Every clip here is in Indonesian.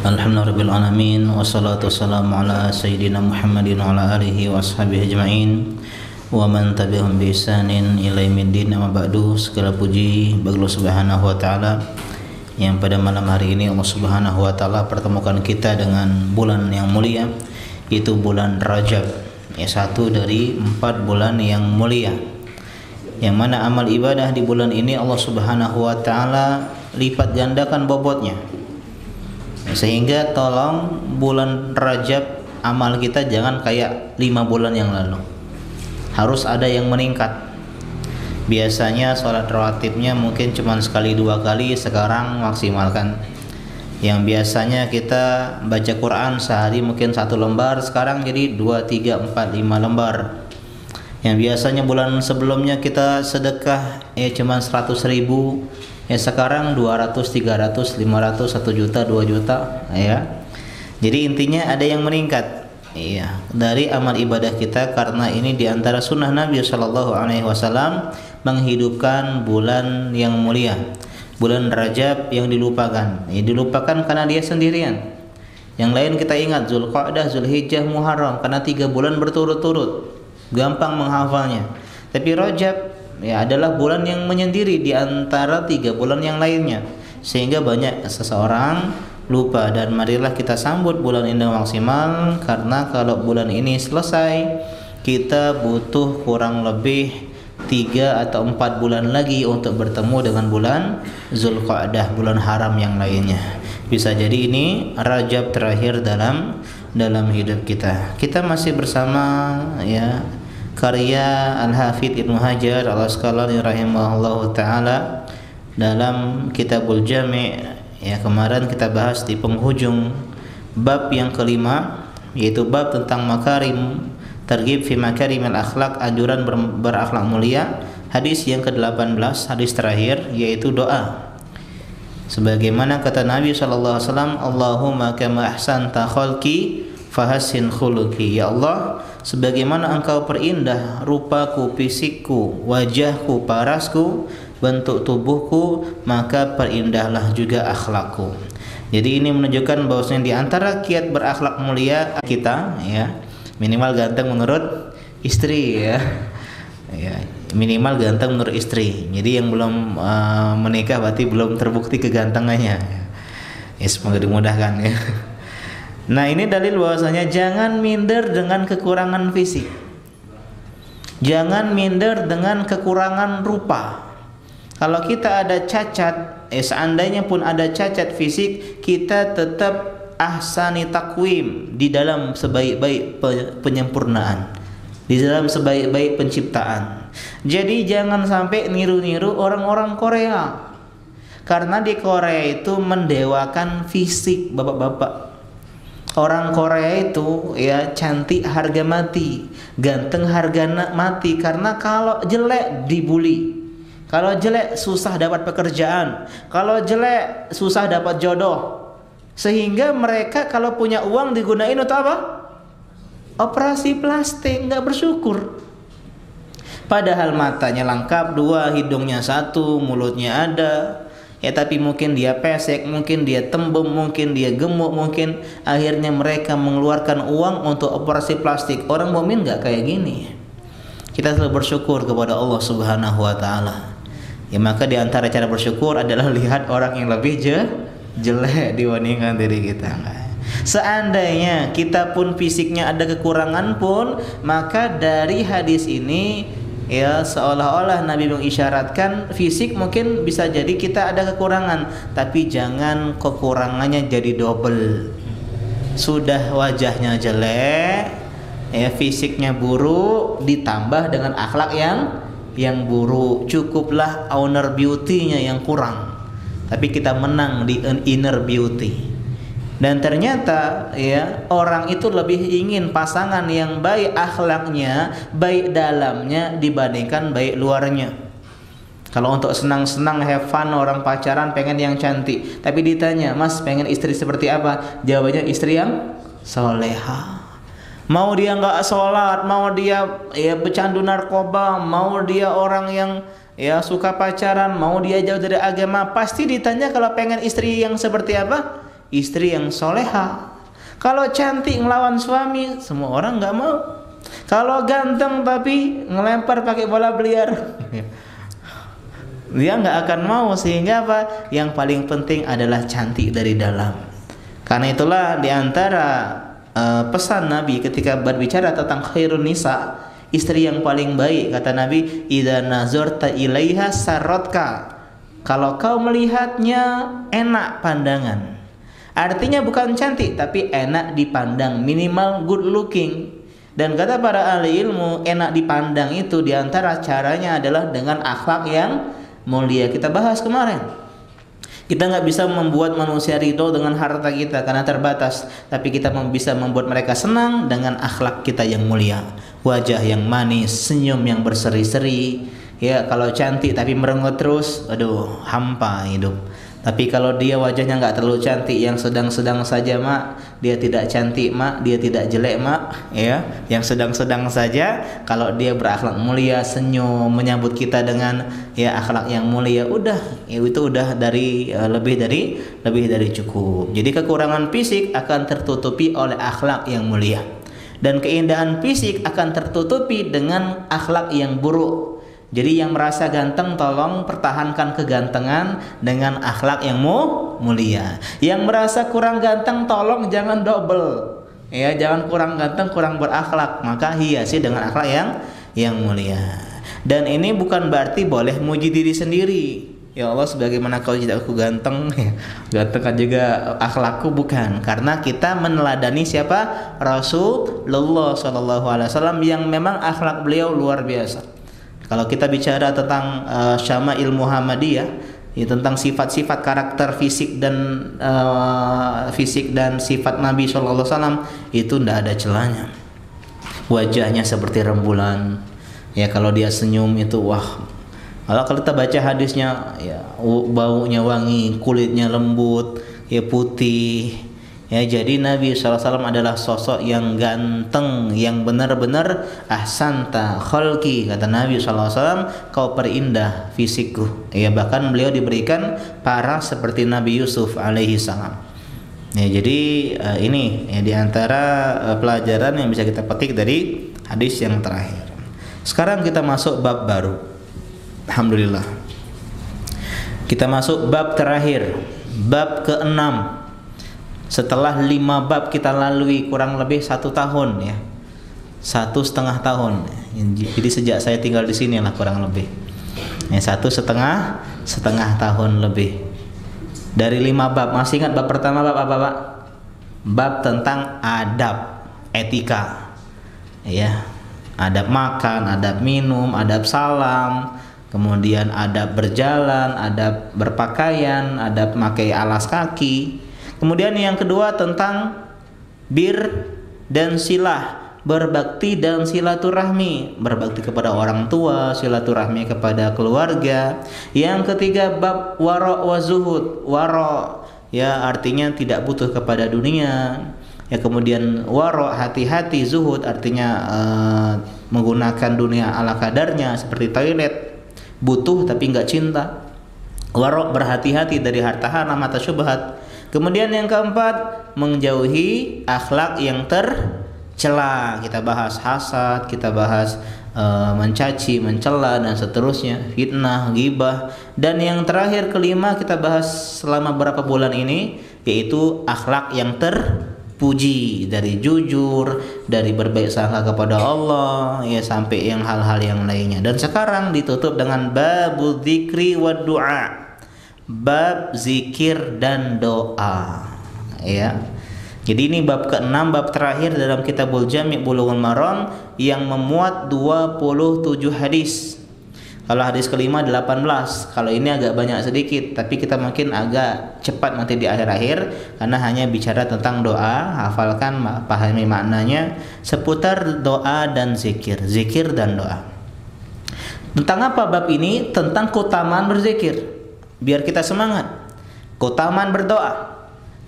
Alhamdulillahirabbil alamin wassalatu wassalamu ala sayyidina Muhammadin wa ala alihi wa ashabihi ajma'in wa man tabi'ahum bi ihsanin ila yaumiddin. Amma ba'du. Segala puji bagi Allah Subhanahu wa taala yang pada malam hari ini Allah Subhanahu wa taala pertemukan kita dengan bulan yang mulia, itu bulan Rajab, satu dari 4 bulan yang mulia, yang mana amal ibadah di bulan ini Allah Subhanahu wa taala lipat gandakan bobotnya. Sehingga tolong bulan Rajab amal kita jangan kayak 5 bulan yang lalu, harus ada yang meningkat. Biasanya sholat rawatibnya mungkin cuma sekali 2 kali, sekarang maksimalkan. Yang biasanya kita baca Quran sehari mungkin 1 lembar, sekarang jadi 2, 3, 4, 5 lembar. Yang biasanya bulan sebelumnya kita sedekah cuma 100.000, sekarang 200, 300, 500, 1 juta, 2 juta, ya. Jadi intinya ada yang meningkat, dari amal ibadah kita, karena ini diantara sunnah Nabi Shallallahu Alaihi Wasallam menghidupkan bulan yang mulia, bulan Rajab yang dilupakan. Dilupakan karena dia sendirian. Yang lain kita ingat, Zulqa'dah, Zulhijjah, Muharram, karena 3 bulan berturut-turut, gampang menghafalnya. Tapi Rajab adalah bulan yang menyendiri di antara 3 bulan yang lainnya, sehingga banyak seseorang lupa. Dan marilah kita sambut bulan ini maksimal, karena kalau bulan ini selesai kita butuh kurang lebih 3 atau 4 bulan lagi untuk bertemu dengan bulan Zulqa'dah, bulan haram yang lainnya. Bisa jadi ini Rajab terakhir dalam hidup kita. Kita masih bersama karya Al-Hafidz Ibnu Hajar Al-Asqalani rahimahullahu taala dalam Kitabul Jami'. Kemarin kita bahas di penghujung bab yang kelima, yaitu bab tentang makarim, targhib fi makarimil akhlak, anjuran berakhlak mulia. Hadis yang ke-18, hadis terakhir, yaitu doa. Sebagaimana kata Nabi sallallahu alaihi wasallam, Allahumma kama ahsanta khalqi fahassin khuluqi. Ya Allah, sebagaimana engkau perindah rupaku, fisikku, wajahku, parasku, bentuk tubuhku, maka perindahlah juga akhlakku. Jadi ini menunjukkan bahwasanya di antara kiat berakhlak mulia kita, minimal ganteng menurut istri, minimal ganteng menurut istri. Jadi yang belum menikah berarti belum terbukti kegantengannya. Semoga dimudahkan, ya. Nah, ini dalil bahwasanya jangan minder dengan kekurangan fisik, jangan minder dengan kekurangan rupa. Kalau kita ada cacat, seandainya pun ada cacat fisik, kita tetap ahsani takwim, di dalam sebaik-baik penyempurnaan, di dalam sebaik-baik penciptaan. Jadi jangan sampai niru-niru orang-orang Korea, karena di Korea itu mendewakan fisik, bapak-bapak. Orang Korea itu cantik harga mati, ganteng harga mati, karena kalau jelek dibully, kalau jelek susah dapat pekerjaan, kalau jelek susah dapat jodoh. Sehingga mereka kalau punya uang digunain untuk apa? Operasi plastik, nggak bersyukur. Padahal matanya lengkap 2, hidungnya 1, mulutnya ada, tapi mungkin dia pesek, mungkin dia tembem, mungkin dia gemuk, mungkin akhirnya mereka mengeluarkan uang untuk operasi plastik. Orang mukmin nggak kayak gini. Kita selalu bersyukur kepada Allah Subhanahu wa taala. Maka di antara cara bersyukur adalah lihat orang yang lebih jelek dibandingkan diri kita. Seandainya kita pun fisiknya ada kekurangan pun, maka dari hadis ini seolah-olah Nabi mengisyaratkan fisik mungkin bisa jadi kita ada kekurangan, tapi jangan kekurangannya jadi double. Sudah wajahnya jelek, fisiknya buruk, ditambah dengan akhlak yang buruk. Cukuplah outer beauty-nya yang kurang, tapi kita menang di inner beauty. Dan ternyata orang itu lebih ingin pasangan yang baik akhlaknya, baik dalamnya dibandingkan baik luarnya. Kalau untuk senang-senang, have fun, orang pacaran pengen yang cantik, tapi ditanya, "Mas, pengen istri seperti apa?" Jawabannya istri yang soleha. Mau dia nggak sholat, mau dia pecandu narkoba, mau dia orang yang suka pacaran, mau dia jauh dari agama, pasti ditanya kalau pengen istri yang seperti apa, istri yang soleha. Kalau cantik ngelawan suami, semua orang nggak mau. Kalau ganteng tapi ngelempar pakai bola biliar, dia nggak akan mau. Sehingga apa? Yang paling penting adalah cantik dari dalam. Karena itulah diantara pesan Nabi ketika berbicara tentang khairun nisa, istri yang paling baik, kata Nabi, idza nazarta ilaiha sarratka. Kalau kau melihatnya enak pandangan. Artinya bukan cantik tapi enak dipandang, minimal good looking. Dan kata para ahli ilmu, enak dipandang itu diantara caranya adalah dengan akhlak yang mulia. Kita bahas kemarin. Kita nggak bisa membuat manusia ridho dengan harta kita karena terbatas, tapi kita bisa membuat mereka senang dengan akhlak kita yang mulia. Wajah yang manis, senyum yang berseri-seri. Ya, kalau cantik tapi merengut terus, aduh, hampa hidup. Tapi kalau dia wajahnya nggak terlalu cantik, yang sedang-sedang saja mak, dia tidak cantik mak, dia tidak jelek mak, ya, yang sedang-sedang saja. Kalau dia berakhlak mulia, senyum, menyambut kita dengan ya akhlak yang mulia, udah, ya, itu udah dari lebih dari cukup. Jadi kekurangan fisik akan tertutupi oleh akhlak yang mulia, dan keindahan fisik akan tertutupi dengan akhlak yang buruk. Jadi yang merasa ganteng tolong pertahankan kegantengan dengan akhlak yang mulia. Yang merasa kurang ganteng tolong jangan double. Ya, jangan kurang ganteng, kurang berakhlak, maka hiasi dengan akhlak yang mulia. Dan ini bukan berarti boleh muji diri sendiri. Ya Allah, sebagaimana kau tidak aku ganteng, ganteng kan juga akhlakku, bukan. Karena kita meneladani siapa? Rasulullah SAW yang memang akhlak beliau luar biasa. Kalau kita bicara tentang Syama'il Muhammadiyah, ya, tentang sifat-sifat karakter fisik dan sifat Nabi SAW, itu tidak ada celahnya. Wajahnya seperti rembulan. Ya, kalau dia senyum itu wah. Kalau kita baca hadisnya, ya, baunya wangi, kulitnya lembut, ya, putih. Ya, jadi Nabi SAW adalah sosok yang ganteng, yang benar-benar ahsanta khalqi, kata Nabi SAW, kau perindah fisikku. Ya, bahkan beliau diberikan paras seperti Nabi Yusuf alaihi salam. Ya, jadi ini ya, diantara pelajaran yang bisa kita petik dari hadis yang terakhir. Sekarang kita masuk bab baru. Alhamdulillah. Kita masuk bab terakhir, bab ke-6. Setelah 5 bab kita lalui kurang lebih 1 tahun, ya, 1,5 tahun. Jadi sejak saya tinggal di sini lah kurang lebih, ya, 1,5 tahun lebih. Dari 5 bab, masih ingat bab pertama bab apa Pak? Bab tentang adab, etika, ya, adab makan, adab minum, adab salam, kemudian adab berjalan, adab berpakaian, adab memakai alas kaki. Kemudian yang kedua tentang bir dan silah, berbakti dan silaturahmi, berbakti kepada orang tua, silaturahmi kepada keluarga. Yang ketiga bab wara wa zuhud. Wara, ya, artinya tidak butuh kepada dunia. Ya, kemudian wara, hati-hati, zuhud artinya menggunakan dunia ala kadarnya, seperti toilet, butuh tapi nggak cinta. Wara, berhati-hati dari harta haram atau syubhat. Kemudian yang keempat, menjauhi akhlak yang tercela. Kita bahas hasad, kita bahas mencaci, mencela, dan seterusnya, fitnah, ghibah. Dan yang terakhir, kelima, kita bahas selama beberapa bulan ini, yaitu akhlak yang terpuji, dari jujur, dari berbaik sangka kepada Allah, ya, sampai yang hal-hal yang lainnya. Dan sekarang ditutup dengan babu dzikri wa du'a, bab zikir dan doa, ya. Jadi ini bab ke-6, bab terakhir dalam Kitabul Jami' Bulughul Maram yang memuat 27 hadis. Kalau hadis kelima 18. Kalau ini agak banyak sedikit, tapi kita mungkin agak cepat nanti di akhir-akhir karena hanya bicara tentang doa. Hafalkan, pahami maknanya seputar doa dan zikir, zikir dan doa. Tentang apa bab ini? Tentang keutamaan berzikir. Biar kita semangat. Keutamaan berdoa.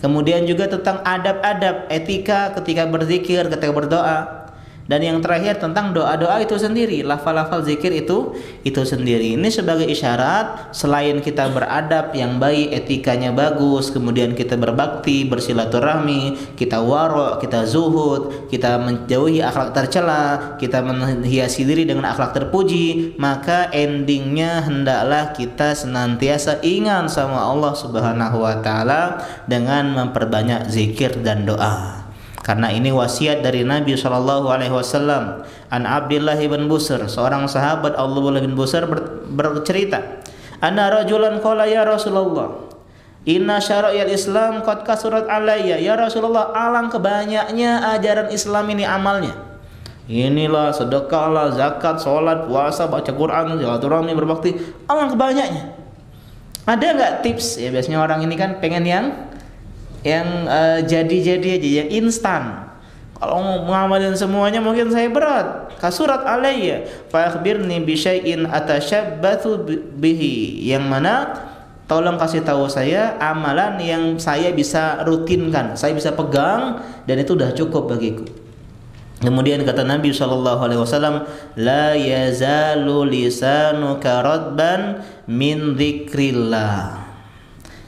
Kemudian juga tentang adab-adab, etika ketika berzikir, ketika berdoa. Dan yang terakhir tentang doa-doa itu sendiri, lafal-lafal zikir itu sendiri. Ini sebagai isyarat selain kita beradab yang baik, etikanya bagus, kemudian kita berbakti, bersilaturahmi, kita waro, kita zuhud, kita menjauhi akhlak tercela, kita menghiasi diri dengan akhlak terpuji, maka endingnya hendaklah kita senantiasa ingat sama Allah Subhanahu wa taala dengan memperbanyak zikir dan doa. Karena ini wasiat dari Nabi sallallahu alaihi wasallam. An Abdullah bin Busr, seorang sahabat Abdullah bin Busr bercerita, "Anna rajulan qala ya Rasulullah, inna syara'il Islam qad kasurat alayya." Ya Rasulullah, alangkah banyaknya ajaran Islam ini amalnya. Inilah sedekah lah, zakat, salat, puasa, baca Quran, silaturahmi, berbakti, alangkah banyaknya. Ada enggak tips? Ya biasanya orang ini kan pengen yang jadi-jadi aja, yang instan. Kalau mau mengamalin semuanya mungkin saya berat. Kasurat alayya fa akhbirni bi syai'in atashabbathu bihi. Yang mana tolong kasih tahu saya amalan yang saya bisa rutinkan, saya bisa pegang dan itu udah cukup bagiku. Kemudian kata Nabi SAW, la yazalu lisanuka radban min dzikrillah.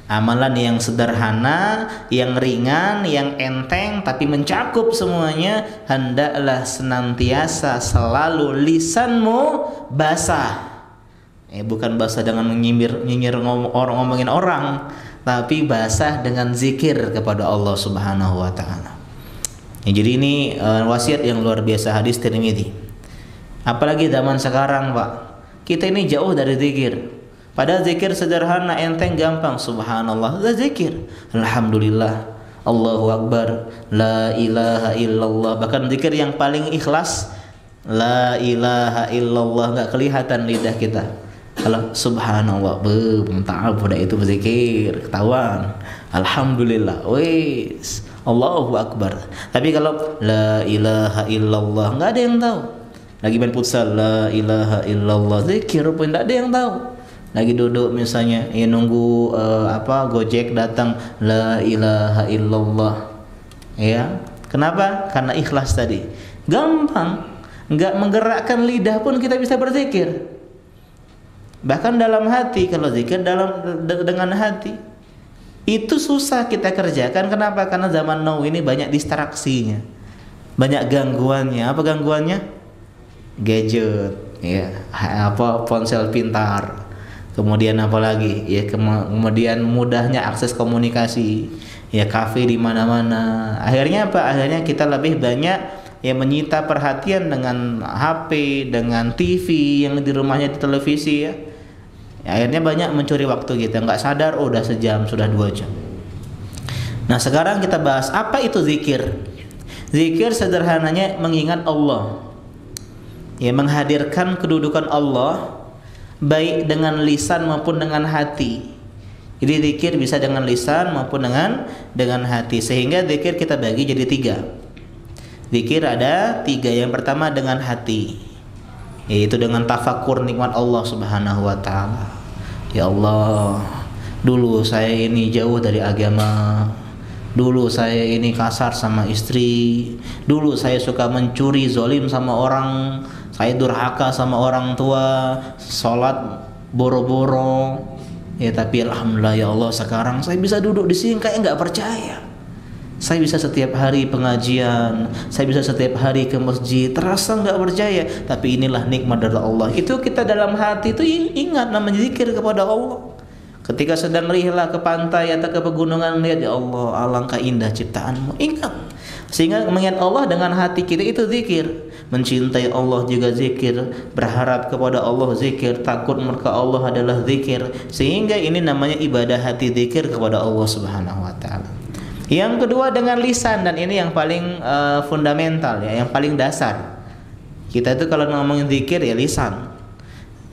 Amalan yang sederhana, yang ringan, yang enteng, tapi mencakup semuanya, hendaklah senantiasa selalu lisanmu basah. Bukan basah dengan nyinyir ngomongin orang, tapi basah dengan zikir kepada Allah Subhanahu wa taala. Jadi ini wasiat yang luar biasa, hadis Tirmidzi. Apalagi zaman sekarang, Pak. Kita ini jauh dari zikir. Padahal zikir sederhana, enteng, gampang. Subhanallah, zikir. Alhamdulillah, Allahu Akbar, la ilaha illallah. Bahkan zikir yang paling ikhlas, la ilaha illallah, nggak kelihatan lidah kita. Kalau subhanallah, ta'ab udah itu berzikir, ketahuan. Alhamdulillah, wis, Allahu Akbar. Tapi kalau la ilaha illallah, nggak ada yang tahu. Lagi main futsal, la ilaha illallah, zikir pun nggak ada yang tahu. Lagi duduk misalnya, ya nunggu Gojek datang, la ilaha illallah. Ya, kenapa? Karena ikhlas tadi. Gampang, nggak menggerakkan lidah pun kita bisa berzikir. Bahkan dalam hati, kalau zikir dengan hati itu susah kita kerjakan. Kenapa? Karena zaman now ini banyak distraksinya, banyak gangguannya. Apa gangguannya? Gadget, ya, ponsel pintar. Kemudian apa lagi? Ya, kemudian mudahnya akses komunikasi, ya, kafe di mana-mana. Akhirnya apa? Akhirnya kita lebih banyak yang menyita perhatian dengan HP, dengan TV yang di rumahnya, di televisi, ya. Akhirnya banyak mencuri waktu kita, nggak sadar, udah sejam, sudah 2 jam. Nah, sekarang kita bahas apa itu zikir. Zikir sederhananya mengingat Allah, ya, menghadirkan kedudukan Allah, baik dengan lisan maupun dengan hati. Jadi zikir bisa dengan lisan maupun dengan hati. Sehingga zikir kita bagi jadi 3. Zikir ada 3. Yang pertama dengan hati, yaitu dengan tafakur nikmat Allah Subhanahu wa taala. Ya Allah, dulu saya ini jauh dari agama. Dulu saya ini kasar sama istri. Dulu saya suka mencuri, zolim sama orang. Saya durhaka sama orang tua, sholat boro-boro. Ya, tapi alhamdulillah ya Allah, sekarang saya bisa duduk di sini kayak nggak percaya. Saya bisa setiap hari pengajian, saya bisa setiap hari ke masjid, terasa nggak percaya. Tapi inilah nikmat dari Allah. Itu kita dalam hati itu ingat namanya zikir kepada Allah. Ketika sedang rihlah ke pantai atau ke pegunungan, lihat, ya Allah, alangkah indah ciptaanmu, ingat. Sehingga mengingat Allah dengan hati kita itu zikir. Mencintai Allah juga zikir, berharap kepada Allah zikir, takut murka Allah adalah zikir. Sehingga ini namanya ibadah hati, zikir kepada Allah Subhanahu wa taala. Yang kedua dengan lisan, dan ini yang paling fundamental, ya, yang paling dasar. Kita itu kalau ngomongin zikir ya lisan.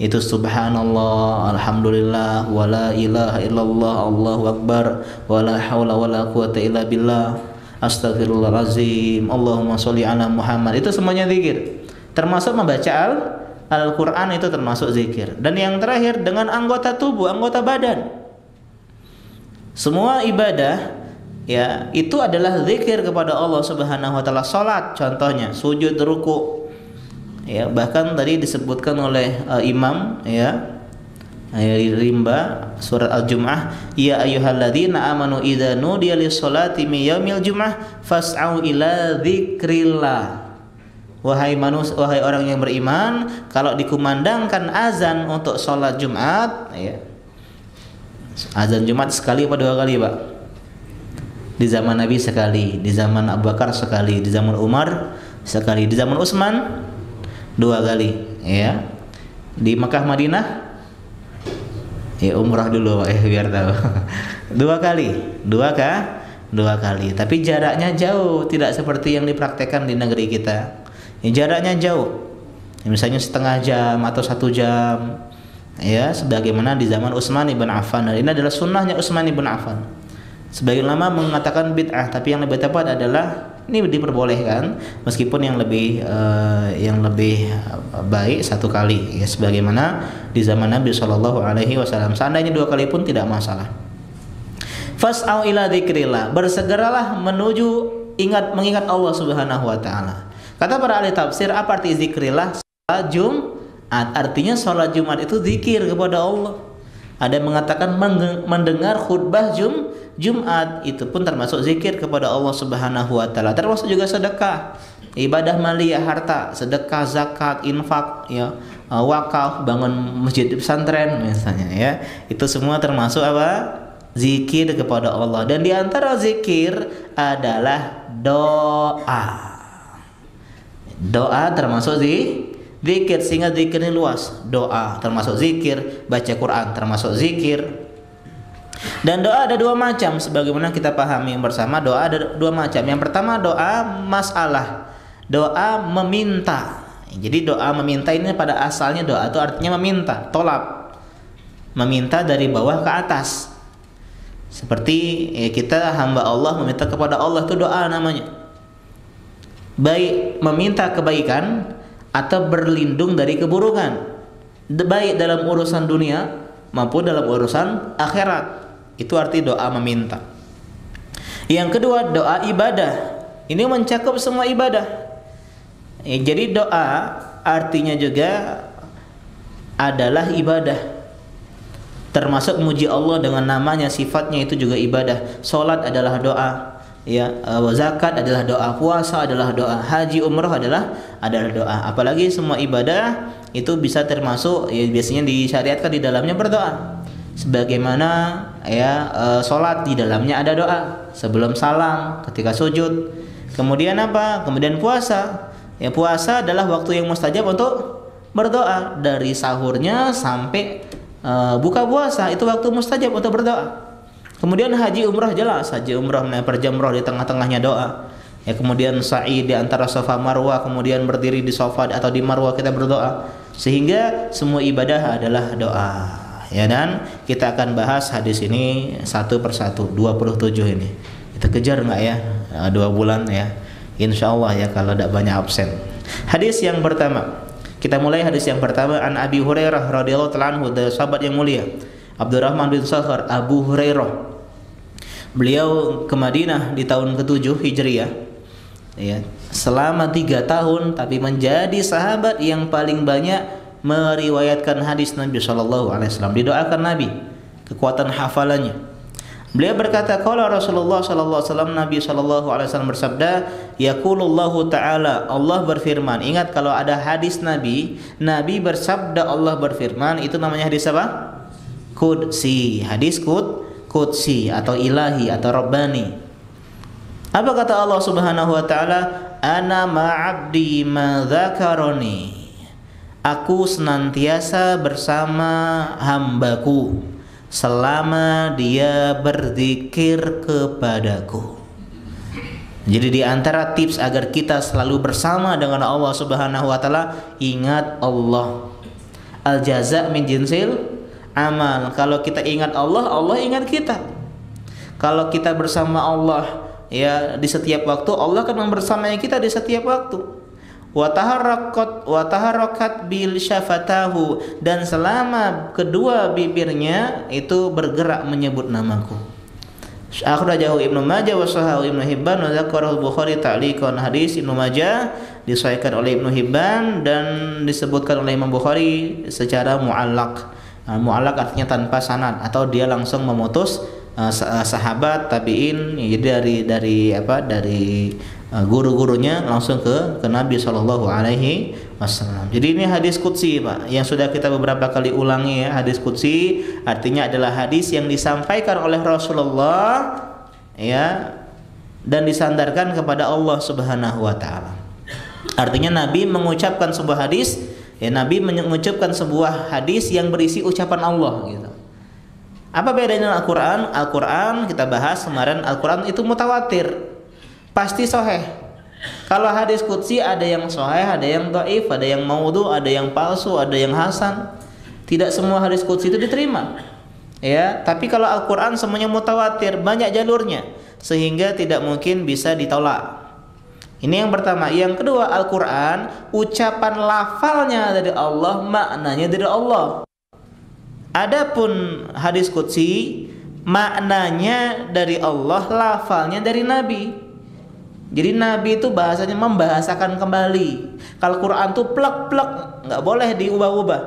Itu subhanallah, alhamdulillah, wala ilaha illallah, Allahu akbar, wala haula wala quwata illa billah, astagfirullahalazim, Allahumma sholli ala Muhammad. Itu semuanya zikir. Termasuk membaca Al-Qur'an itu termasuk zikir. Dan yang terakhir dengan anggota tubuh, anggota badan. Semua ibadah ya, itu adalah zikir kepada Allah Subhanahu wa taala. Salat contohnya, sujud, ruku. Ya, bahkan tadi disebutkan oleh imam ya, rimba surat Al-Jumu'ah, ya ayyuhalladzina amanu idza nudiya lis-sholati min yaumil jumu'ah fas'au ila dzikrillah. Wahai orang yang beriman, kalau dikumandangkan azan untuk sholat Jumat ya. Azan Jumat sekali apa dua kali, Pak? Di zaman Nabi sekali, di zaman Abu Bakar sekali, di zaman Umar sekali, di zaman Utsman dua kali ya. Di Makkah Madinah ya umrah dulu Pak ya, biar tahu. Dua kali. Tapi jaraknya jauh, tidak seperti yang dipraktekkan di negeri kita. Ya, jaraknya jauh. Ya, misalnya setengah jam atau 1 jam. Ya, sebagaimana di zaman Utsman ibn Affan. Dan ini adalah sunnahnya Utsman ibn Affan. Sebagian ulama mengatakan bid'ah, tapi yang lebih tepat adalah ini diperbolehkan, meskipun yang lebih baik 1 kali ya, sebagaimana di zaman Nabi SAW. Seandainya 2 kali pun tidak masalah. Fas'au ila dzikrillah, bersegeralah menuju mengingat Allah Subhanahu wa taala. Kata para ahli tafsir, apa arti zikrillah? Salat Jumat, artinya salat Jumat itu zikir kepada Allah. Ada yang mengatakan mendengar khutbah Jumat itu pun termasuk zikir kepada Allah Subhanahu wa taala. Termasuk juga sedekah, ibadah maliyah, harta, sedekah, zakat, infak ya, wakaf, bangun masjid pesantren misalnya ya. Itu semua termasuk apa? Zikir kepada Allah. Dan di antara zikir adalah doa. Doa termasuk zikir, sehingga zikir ini luas. Doa termasuk zikir, baca Quran termasuk zikir. Dan doa ada 2 macam, sebagaimana kita pahami bersama. Doa ada 2 macam. Yang pertama doa masalah, doa meminta. Jadi doa meminta ini pada asalnya doa itu artinya meminta, tolab, meminta dari bawah ke atas. Seperti kita hamba Allah meminta kepada Allah, itu doa namanya. Baik meminta kebaikan atau berlindung dari keburukan, baik dalam urusan dunia maupun dalam urusan akhirat. Itu arti doa meminta. Yang kedua doa ibadah. Ini mencakup semua ibadah. Jadi doa artinya juga adalah ibadah, termasuk memuji Allah dengan namanya, sifatnya, itu juga ibadah. Salat adalah doa ya, zakat adalah doa, puasa adalah doa, haji umrah adalah doa. Apalagi semua ibadah itu bisa termasuk ya, biasanya disyariatkan di dalamnya berdoa. Sebagaimana ya, salat di dalamnya ada doa sebelum salam, ketika sujud. Kemudian apa? Kemudian puasa. Ya, puasa adalah waktu yang mustajab untuk berdoa, dari sahurnya sampai buka puasa itu waktu mustajab untuk berdoa. Kemudian haji umrah, jelas haji umrah melempar jamrah di tengah-tengahnya doa. Ya, kemudian sa'i di antara Safa Marwah, kemudian berdiri di Safa atau di Marwah kita berdoa. Sehingga semua ibadah adalah doa. Ya, dan kita akan bahas hadis ini satu persatu, 27 ini. Kita kejar enggak ya? 2 bulan ya. Insyaallah ya, kalau tidak banyak absen. Hadis yang pertama. Kita mulai hadis yang pertama, an Abi Hurairah radhiyallahu ta'ala anhu, dari sahabat yang mulia Abdurrahman bin Sakhar, Abu Hurairah. Beliau ke Madinah di tahun ke-7 Hijriah ya, selama 3 tahun, tapi menjadi sahabat yang paling banyak meriwayatkan hadis Nabi SAW. Didoakan Nabi, kekuatan hafalannya. Beliau berkata, qala Rasulullah SAW, Nabi SAW bersabda, yaqulullahu ta'ala, Allah berfirman. Ingat, kalau ada hadis Nabi bersabda, Allah berfirman, itu namanya hadis apa? Qudsi, hadis Qudsi atau ilahi atau rabbani. Apa kata Allah Subhanahu wa taala? Ana ma'abdi ma dzakaroni. Aku senantiasa bersama hambaku selama dia berzikir kepadaku. Jadi di antara tips agar kita selalu bersama dengan Allah Subhanahu wa taala, ingat Allah. Al jaza min jinsil amal. Kalau kita ingat Allah, Allah ingat kita. Kalau kita bersama Allah ya di setiap waktu, Allah akan membersamai kita di setiap waktu. Wa taharrakat bil syafatahu, dan selama kedua bibirnya itu bergerak menyebut namaku. Akhrajahu Ibnu Majah wa sahahu Ibnu Hibban wa dzakarahu Bukhari ta'liqan. Hadis Ibnu Majah disahihkan oleh Ibnu Hibban dan disebutkan oleh Imam Bukhari secara muallaq. Muallaq artinya tanpa sanad atau dia langsung memutus sahabat tabi'in, jadi dari guru-gurunya langsung ke Nabi sallallahu alaihi wasallam. Jadi ini hadis qudsi, Pak, yang sudah kita beberapa kali ulangi ya. Hadis qudsi artinya adalah hadis yang disampaikan oleh Rasulullah ya dan disandarkan kepada Allah Subhanahu wa taala. Artinya Nabi mengucapkan sebuah hadis, ya Nabi mengucapkan sebuah hadis yang berisi ucapan Allah gitu. Apa bedanya dengan Al-Quran? Al-Quran kita bahas kemarin, Al-Quran itu mutawatir, pasti sahih. Kalau hadis qudsi ada yang sahih, ada yang dhaif, ada yang maudhu, ada yang palsu, ada yang hasan. Tidak semua hadis qudsi itu diterima. Ya, tapi kalau Al-Quran semuanya mutawatir, banyak jalurnya, sehingga tidak mungkin bisa ditolak. Ini yang pertama. Yang kedua, Al-Quran ucapan lafalnya dari Allah, maknanya dari Allah. Adapun hadis qudsi maknanya dari Allah, lafalnya dari Nabi. Jadi Nabi itu bahasanya membahasakan kembali. Kalau Quran tuh plek-plek, nggak boleh diubah-ubah.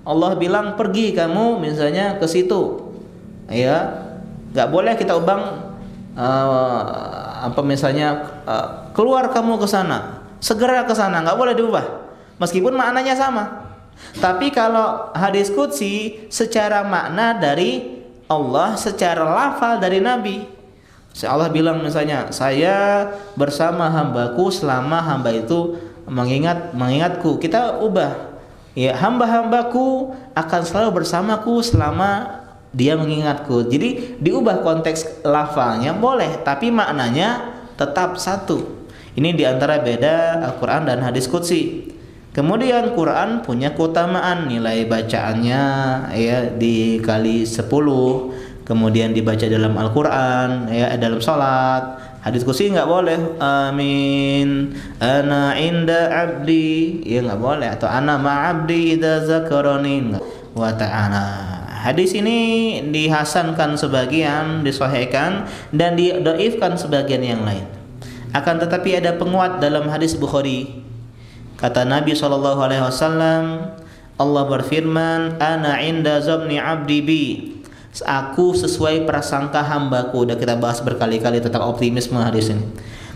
Allah bilang pergi kamu misalnya ke situ, ya nggak boleh kita ubah. Keluar kamu ke sana, segera ke sana, nggak boleh diubah, meskipun maknanya sama. Tapi kalau hadis qudsi secara makna dari Allah, secara lafal dari Nabi. Allah bilang misalnya, saya bersama hambaku selama hamba itu mengingatku. Kita ubah, ya hamba-hambaku akan selalu bersamaku selama dia mengingatku. Jadi diubah konteks lafalnya boleh, tapi maknanya tetap satu. Ini diantara beda Al-Quran dan hadis qudsi. Kemudian Quran punya keutamaan, nilai bacaannya ya dikali 10, kemudian dibaca dalam Al-Quran ya dalam salat. Hadis qudsi nggak boleh amin ana inda abdi, ya nggak boleh, atau ana ma'abdi idza zakarani wa ta'ala. Hadis ini dihasankan sebagian, disahihkan dan didhaifkan sebagian yang lain. Akan tetapi ada penguat dalam hadis Bukhari. Kata Nabi SAW, Allah berfirman, Ana inda zabni abdi bi. Aku sesuai prasangka hambaku. Udah kita bahas berkali-kali tentang optimisme hadis ini.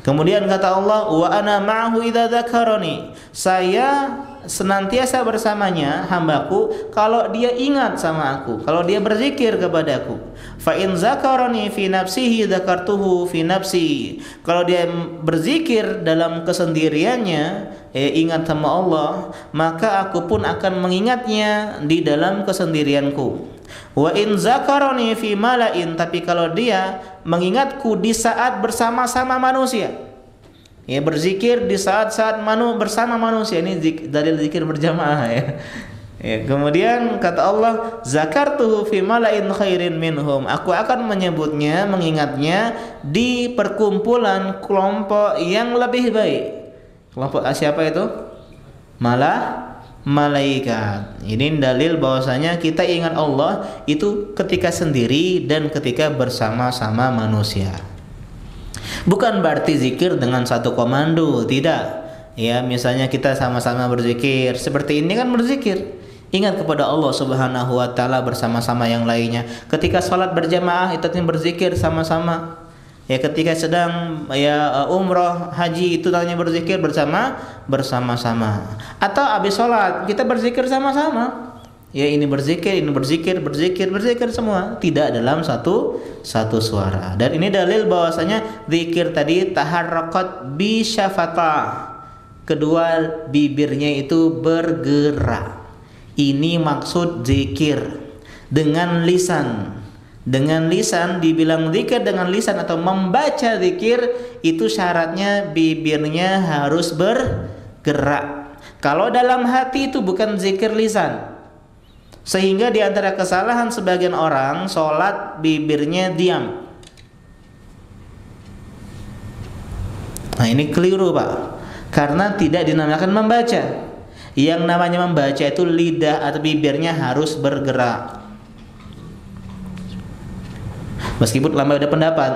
Kemudian kata Allah, Wa ana ma'ahu idza dzakarani. Saya senantiasa bersamanya hambaku kalau dia ingat sama aku, kalau dia berzikir kepadaku. Fa in zakarani fi nafsihi dzakartuhu fi nafsi. Kalau dia berzikir dalam kesendiriannya, ingat sama Allah, maka aku pun akan mengingatnya di dalam kesendirianku. Wa in zakarani fi mala'in, tapi kalau dia mengingatku di saat bersama-sama manusia, ya berzikir di saat-saat bersama manusia, ini dalil zikir berjamaah ya. Ya, kemudian kata Allah, zakartuhu fi mala'in khairin minhum. Aku akan menyebutnya, mengingatnya di perkumpulan kelompok yang lebih baik. Kelompok siapa itu? Malaikat. Ini dalil bahwasanya kita ingat Allah itu ketika sendiri dan ketika bersama-sama manusia. Bukan berarti zikir dengan satu komando, tidak. Ya, misalnya kita sama-sama berzikir, seperti ini kan berzikir. Ingat kepada Allah Subhanahu wa taala bersama-sama yang lainnya. Ketika sholat berjamaah itu berzikir sama-sama. Ya, ketika sedang umroh, haji itu tanya berzikir bersama-sama. Atau habis sholat kita berzikir sama-sama. Ya, ini berzikir semua, tidak dalam satu suara. Dan ini dalil bahwasanya zikir tadi taharrakat bi syafatah. Kedua bibirnya itu bergerak. Ini maksud zikir dengan lisan. Dengan lisan, dibilang zikir dengan lisan atau membaca zikir, itu syaratnya bibirnya harus bergerak. Kalau dalam hati itu bukan zikir lisan. Sehingga di antara kesalahan sebagian orang, sholat bibirnya diam. Nah, ini keliru, Pak. Karena tidak dinamakan membaca. Yang namanya membaca itu lidah atau bibirnya harus bergerak. Meskipun ulama ada pendapat,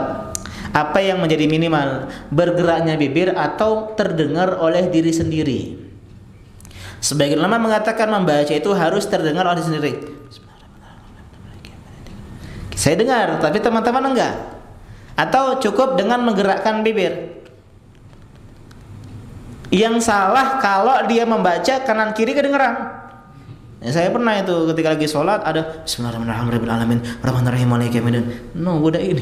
apa yang menjadi minimal, bergeraknya bibir atau terdengar oleh diri sendiri. Sebagian ulama mengatakan membaca itu harus terdengar oleh diri sendiri. Saya dengar, tapi teman-teman enggak. Atau cukup dengan menggerakkan bibir. Yang salah kalau dia membaca kanan kiri kedengeran. Ya, saya pernah itu ketika lagi sholat ada Bismillahirrahmanirrahim Rahmanirrahim Maliki Yaumiddin. No, udah ini.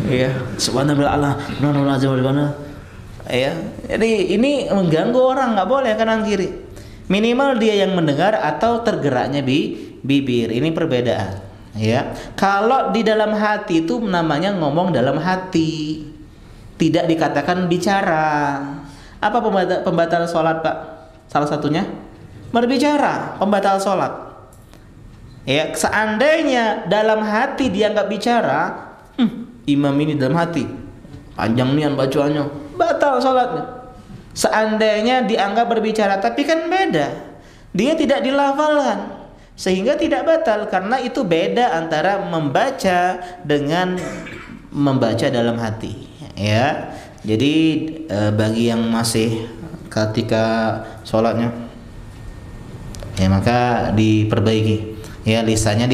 Iya, subhanallah. Ya, jadi ini mengganggu orang, nggak boleh kanan kiri. Minimal dia yang mendengar atau tergeraknya bibir. Ini perbedaan. Ya, kalau di dalam hati itu namanya ngomong dalam hati, tidak dikatakan bicara. Apa pembatal sholat, Pak? Salah satunya berbicara, pembatal sholat. Ya, seandainya dalam hati dia nggak bicara, imam ini dalam hati panjang nian bacaannya, batal sholatnya. Seandainya dianggap berbicara, tapi kan beda, dia tidak dilafalkan, sehingga tidak batal, karena itu beda antara membaca dengan membaca dalam hati. Ya, jadi bagi yang masih ketika sholatnya, ya maka diperbaiki, ya lisannya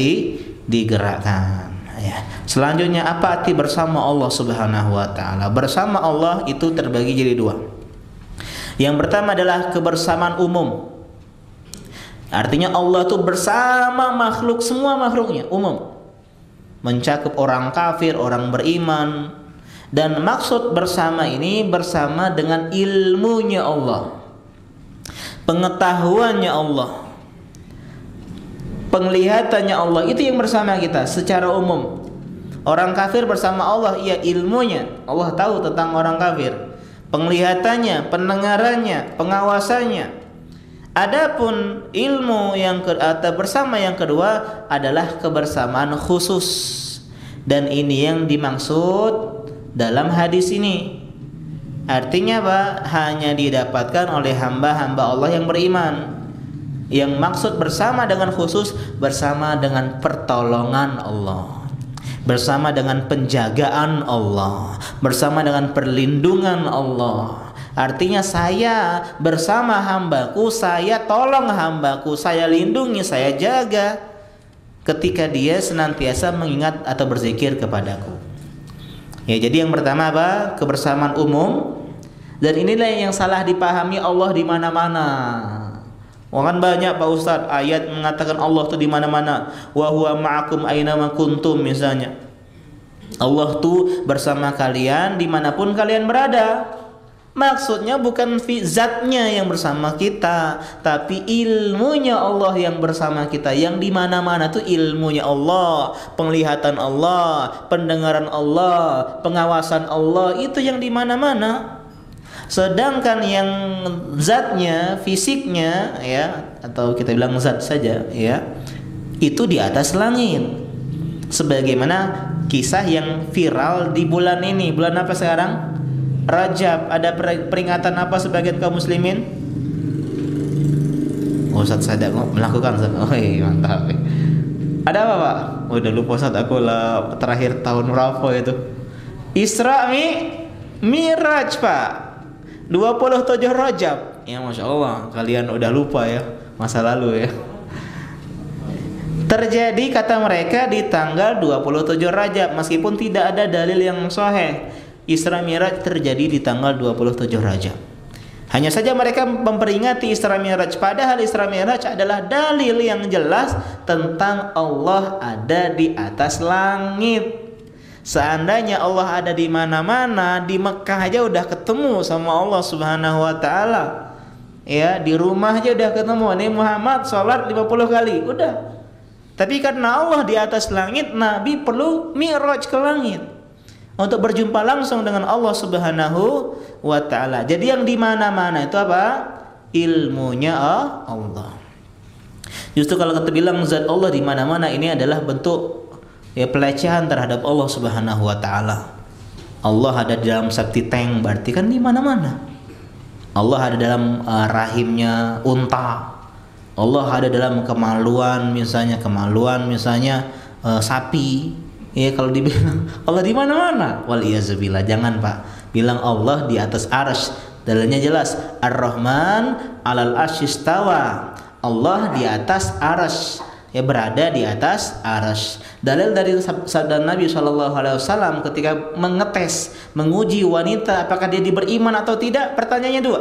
digerakkan. Ya. Selanjutnya apa arti bersama Allah Subhanahu wa taala? Bersama Allah itu terbagi jadi dua. Yang pertama adalah kebersamaan umum. Artinya Allah itu bersama makhluk, semua makhluknya, umum. Mencakup orang kafir, orang beriman. Dan maksud bersama ini bersama dengan ilmunya Allah, pengetahuannya Allah, penglihatannya Allah, itu yang bersama kita secara umum. Orang kafir bersama Allah, iya ilmunya, Allah tahu tentang orang kafir, penglihatannya, pendengarannya, pengawasannya. Adapun ilmu yang atau bersama yang kedua adalah kebersamaan khusus, dan ini yang dimaksud dalam hadis ini. Artinya apa? Hanya didapatkan oleh hamba-hamba Allah yang beriman. Yang maksud bersama dengan khusus, bersama dengan pertolongan Allah, bersama dengan penjagaan Allah, bersama dengan perlindungan Allah. Artinya saya bersama hambaku, saya tolong hambaku, saya lindungi, saya jaga ketika dia senantiasa mengingat atau berzikir kepadaku. Ya, jadi yang pertama apa? Kebersamaan umum. Dan inilah yang salah dipahami Allah di mana-mana. Kan banyak Pak Ustadz ayat mengatakan Allah tuh di mana-mana. Wa huwa ma'akum aina ma kuntum misalnya. Allah tuh bersama kalian dimanapun kalian berada. Maksudnya bukan zatnya yang bersama kita, tapi ilmunya Allah yang bersama kita. Yang di mana-mana tuh ilmunya Allah, penglihatan Allah, pendengaran Allah, pengawasan Allah, itu yang di mana-mana. Sedangkan yang zatnya, fisiknya, ya, atau kita bilang zat saja, ya, itu di atas langit. Sebagaimana kisah yang viral di bulan ini. Bulan apa sekarang? Rajab. Ada peringatan apa sebagian kaum muslimin? Ustaz Sadak melakukan. Oh iya, mantap. Ada apa Pak? Udah lupa Ustaz, aku lah terakhir tahun berapa itu? Isra Mi'raj Pak, 27 Rajab. Ya Masya Allah, kalian udah lupa ya masa lalu ya. Terjadi kata mereka di tanggal 27 Rajab, meskipun tidak ada dalil yang sahih. Isra Mi'raj terjadi di tanggal 27 Rajab. Hanya saja mereka memperingati Isra Mi'raj, padahal Isra Mi'raj adalah dalil yang jelas tentang Allah ada di atas langit. Seandainya Allah ada di mana-mana, di Mekah aja udah ketemu sama Allah Subhanahu wa taala. Ya, di rumah aja udah ketemu. Nih Muhammad salat 50 kali, udah. Tapi karena Allah di atas langit, Nabi perlu mi'raj ke langit untuk berjumpa langsung dengan Allah Subhanahu wa taala. Jadi yang di mana-mana itu apa? Ilmunya Allah. Justru kalau kita bilang zat Allah di mana-mana, ini adalah bentuk ya pelecehan terhadap Allah Subhanahu wa taala. Allah ada di dalam septic tank, berarti kan di mana-mana. Allah ada dalam rahimnya unta. Allah ada dalam kemaluan misalnya sapi. Ya kalau dibilang Allah di mana-mana, wal iyadzubillah, jangan Pak. Bilang Allah di atas arsy. Dalilnya jelas, Ar-Rahman 'alal arsy istawa. Allah di atas arsy, ya berada di atas arsy. Dalil dari sabda Nabi SAW ketika menguji wanita apakah dia beriman atau tidak, pertanyaannya dua.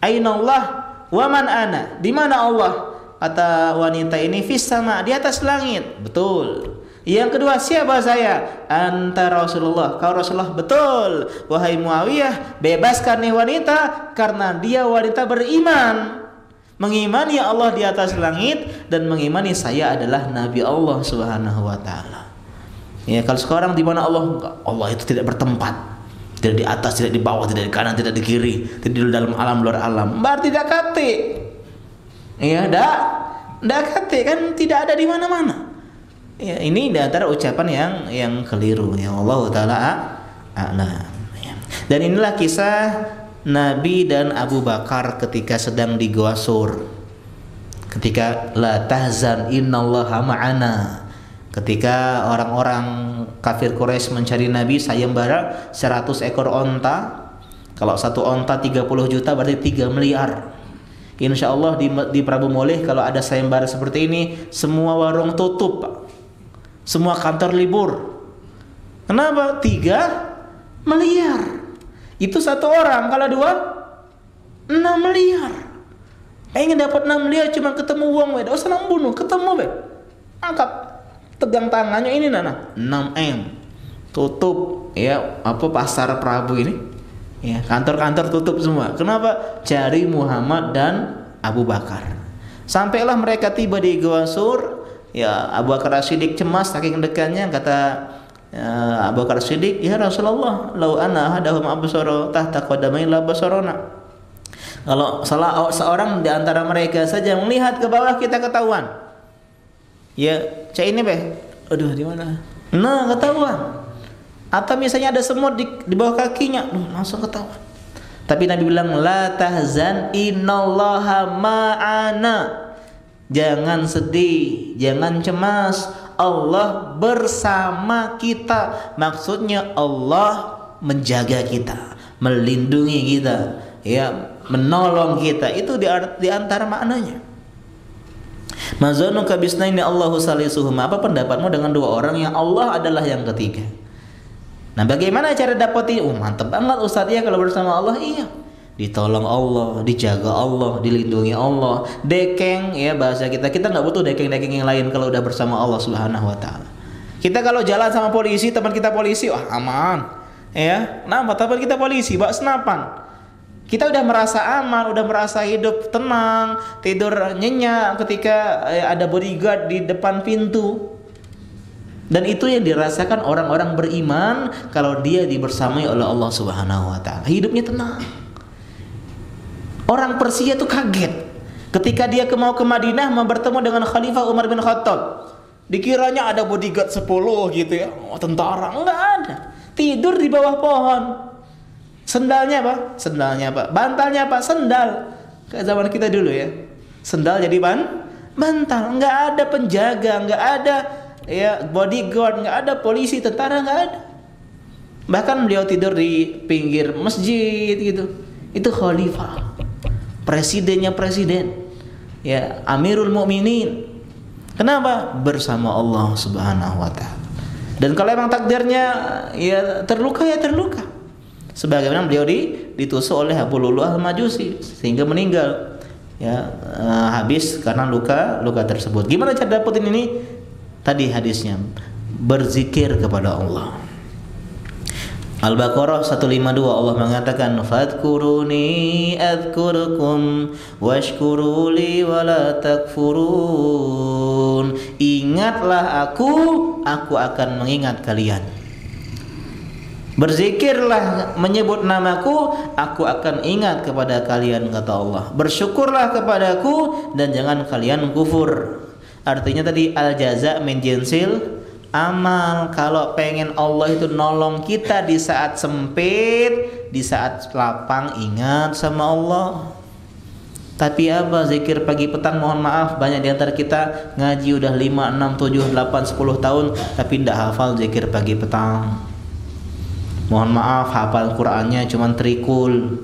Aina Allah wa man ana? Di mana Allah? Kata wanita ini, fis sama, di atas langit. Betul. Yang kedua, siapa saya? Anta Rasulullah, kau Rasulullah. Betul. Wahai Muawiyah, bebaskan nih wanita karena dia wanita beriman, mengimani Allah di atas langit dan mengimani saya adalah Nabi Allah Subhanahu wa taala. Ya, kalau sekarang di mana Allah? Allah itu tidak bertempat. Tidak di atas, tidak di bawah, tidak di kanan, tidak di kiri, tidak di dalam alam, luar alam. Berarti tidak kate. Ya, tidak kate, kan tidak ada di mana-mana. Ya, ini di antara ucapan yang keliru, yang Allah taala a'lam. Ya. Dan inilah kisah Nabi dan Abu Bakar ketika sedang di Gua Sur. Ketika la tahzan innallaha ma'ana. Ketika orang-orang kafir Quraisy mencari Nabi sayembara 100 ekor onta. Kalau satu onta 30 juta berarti 3 miliar. Insya Allah di Prabu Mulih kalau ada sayembara seperti ini, semua warung tutup, Pak. Semua kantor libur. Kenapa? 3 miliar. Itu satu orang. Kalau dua, 6 miliar. Ingin dapat 6 miliar cuma ketemu uang, tidak usah membunuh, ketemu be. Angkat, tegang tangannya ini nana 6M. Tutup ya apa pasar Prabu ini. Ya, kantor-kantor tutup semua. Kenapa? Cari Muhammad dan Abu Bakar. Sampailah mereka tiba di Gua Sur. Ya, Abu Bakar As-Siddiq cemas saking dekatnya, kata Abu Bakar As-Siddiq, ya Rasulullah, lau ana ahadahum absara tahta qadamai la basarona. Kalau salah seorang di antara mereka saja melihat ke bawah, kita ketahuan. Ya, cak ini beh. Aduh, di mana? Nah, ketahuan. Atau misalnya ada semut di bawah kakinya, langsung ketahuan. Tapi Nabi bilang la tahzan innallaha ma'ana. Jangan sedih, jangan cemas, Allah bersama kita. Maksudnya Allah menjaga kita, melindungi kita, ya, menolong kita. Itu di antara maknanya. Mazanuka bisnaini Allahu salisuhuma. Apa pendapatmu dengan dua orang yang Allah adalah yang ketiga? Nah, bagaimana cara dapetin? Mantap banget Ustaz ya kalau bersama Allah. Iya. Ditolong Allah, dijaga Allah, dilindungi Allah. Dekeng ya bahasa kita nggak butuh dekeng-dekeng yang lain kalau udah bersama Allah Subhanahu wa taala. Kita kalau jalan sama polisi, teman kita polisi, wah aman. Ya, nama teman kita polisi, bawa senapan. Kita udah merasa aman, udah merasa hidup tenang, tidur nyenyak ketika ada bodyguard di depan pintu. Dan itu yang dirasakan orang-orang beriman kalau dia dibersamai oleh Allah Subhanahu wa taala. Hidupnya tenang. Orang Persia itu kaget ketika dia mau ke Madinah mau bertemu dengan Khalifah Umar bin Khattab. Dikiranya ada bodyguard 10 gitu ya, tentara. Enggak ada. Tidur di bawah pohon. Sendalnya apa? Sendalnya apa? Bantalnya apa? Sendal. Kayak zaman kita dulu ya. Sendal jadi bantal. Enggak ada penjaga, enggak ada ya bodyguard, enggak ada polisi, tentara, enggak ada. Bahkan beliau tidur di pinggir masjid gitu. Itu khalifah. Presidennya presiden, ya Amirul Mukminin. Kenapa? Bersama Allah Subhanahu wa taala. Dan kalau emang takdirnya ya terluka, ya terluka. Sebagaimana beliau ditusuk oleh Abu Lu'lu'ah Al-Majusi sehingga meninggal. Ya, habis karena luka tersebut. Gimana cara dapetin ini? Tadi hadisnya, berzikir kepada Allah. Al-Baqarah 152 Allah mengatakan fadhkuruni adzkurukum washkuruli wala takfurun. Ingatlah aku akan mengingat kalian. Berzikirlah menyebut namaku, aku akan ingat kepada kalian, kata Allah. Bersyukurlah kepadaku dan jangan kalian kufur. Artinya tadi al-jaza min jinsil amal. Kalau pengen Allah itu nolong kita di saat sempit, di saat lapang, ingat sama Allah. Tapi apa zikir pagi petang, mohon maaf banyak di antara kita ngaji udah 5, 6, 7, 8, 10 tahun tapi tidak hafal zikir pagi petang. Mohon maaf hafal Qur'annya cuman trikul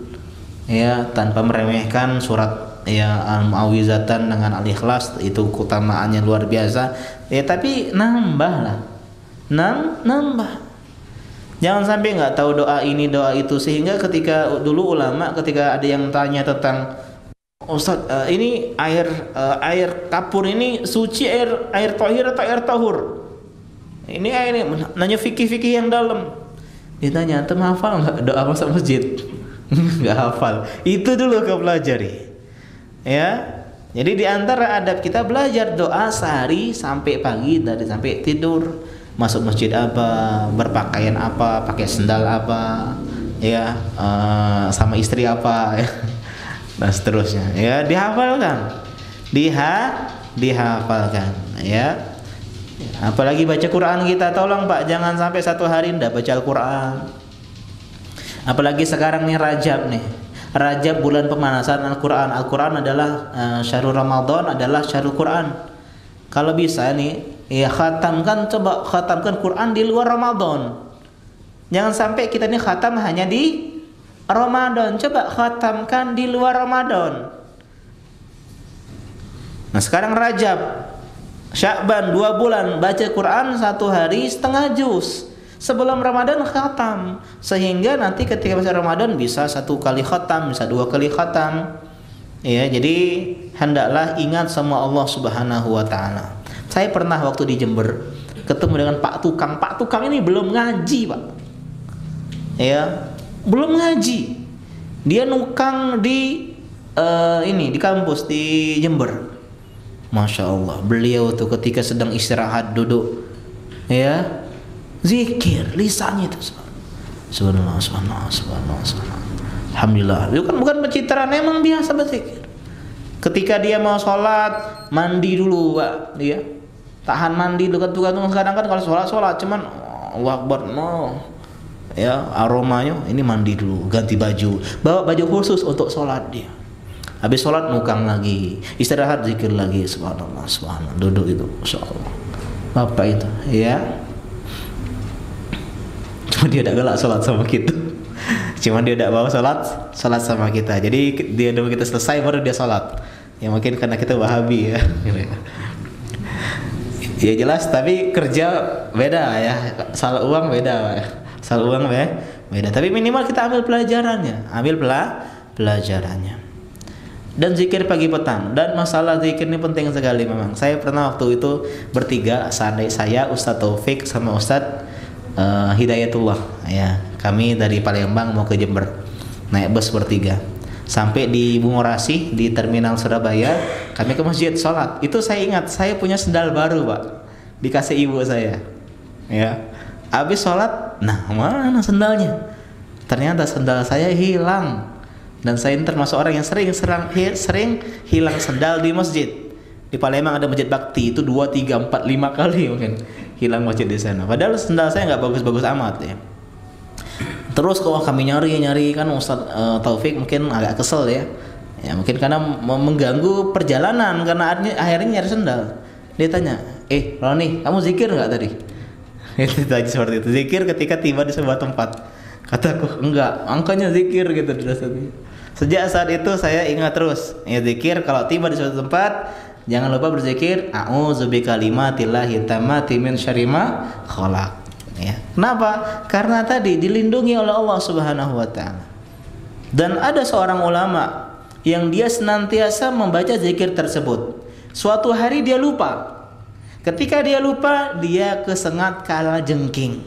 ya, tanpa meremehkan surat ya Al-Mu'awwizatan dengan Al-Ikhlas, itu keutamaannya luar biasa ya, tapi nambah lah, nambah. Jangan sampai nggak tahu doa ini doa itu, sehingga ketika dulu ulama ketika ada yang tanya tentang Ustaz, ini air kapur ini suci, air tahir atau air tahur? Ini air ini nanya fikih yang dalam. Ditanya, antum hafal nggak doa masuk masjid? Nggak hafal. Itu dulu kau pelajari. Ya. Jadi di antara adab kita belajar doa sehari sampai pagi, dari sampai tidur. Masuk masjid apa, berpakaian apa, pakai sendal apa, ya, sama istri apa, ya. Dan seterusnya ya, dihafalkan, dihafalkan ya. Apalagi baca Quran kita, tolong Pak jangan sampai satu hari ndak baca Al-Quran. Apalagi sekarang nih Rajab nih, Rajab bulan pemanasan Al-Quran. Al-Quran adalah syahrul Ramadan, adalah syahrul Quran. Kalau bisa nih ya khatamkan, coba khatamkan Quran di luar Ramadan. Jangan sampai kita nih khatam hanya di Ramadan, coba khatamkan di luar Ramadan. Nah sekarang Rajab, Sya'ban 2 bulan baca Quran 1 hari setengah juz. Sebelum Ramadan khatam, sehingga nanti ketika masuk Ramadan bisa 1 kali khatam, bisa 2 kali khatam. Ya, jadi hendaklah ingat sama Allah Subhanahu wa taala. Saya pernah waktu di Jember ketemu dengan Pak Tukang. Pak Tukang ini belum ngaji, Pak. Ya, belum ngaji. Dia nukang di di kampus di Jember. Masya Allah, beliau tuh ketika sedang istirahat duduk, ya, zikir lisannya itu. Subhanallah, subhanallah, subhanallah, subhanallah. Alhamdulillah. Itu kan bukan pencitraan, emang biasa berzikir. Ketika dia mau sholat, mandi dulu, Pak. Dia tahan mandi dulu kan, kadang kan kalau sholat cuman Allahu Akbar, no. Ya, aromanya ini mandi dulu, ganti baju, bawa baju khusus untuk sholat dia. Habis sholat nukang lagi, istirahat zikir lagi, subhanallah, subhanallah, duduk itu, masya Allah. Bapak itu, ya. Cuma dia tidak galak sholat sama kita. Cuma dia tidak bawa sholat sama kita. Jadi dia nunggu kita selesai baru dia sholat. Ya mungkin karena kita Wahabi ya. Ya jelas, tapi kerja beda ya, soal uang beda ya. Soal uang beda, tapi minimal kita ambil pelajarannya, pelajarannya. Dan zikir pagi petang, dan masalah zikir ini penting sekali memang. Saya pernah waktu itu bertiga, saya, Ustadz Taufik sama Ustadz Hidayatullah. Ya, kami dari Palembang mau ke Jember, naik bus bertiga. Sampai di Bungorasi di terminal Surabaya, kami ke masjid sholat. Itu saya ingat, saya punya sendal baru, Pak, dikasih ibu saya. Ya, habis sholat, nah mana sendalnya? Ternyata sendal saya hilang. Dan saya termasuk orang yang sering hilang sendal di masjid. Di Palembang ada masjid bakti, itu 2, 3, 4, 5 kali mungkin hilang masjid di sana. Padahal sendal saya nggak bagus-bagus amat ya. Terus kalau kami nyari kan Ustadz Taufik mungkin agak kesel ya. Ya mungkin karena mengganggu perjalanan, karena akhirnya nyari sendal. Dia tanya, Roni, kamu zikir nggak tadi? Itu tadi seperti itu, zikir ketika tiba di sebuah tempat. Kataku enggak, angkanya zikir gitu. Sejak saat itu saya ingat terus, ya zikir kalau tiba di suatu tempat jangan lupa berzikir a'udzu bikalimatillahi tammati min syarri ma khalaq. Ya. Kenapa? Karena tadi dilindungi oleh Allah Subhanahu wa taala. Dan ada seorang ulama yang dia senantiasa membaca zikir tersebut. Suatu hari dia lupa. Ketika dia lupa, dia kesengat kala jengking.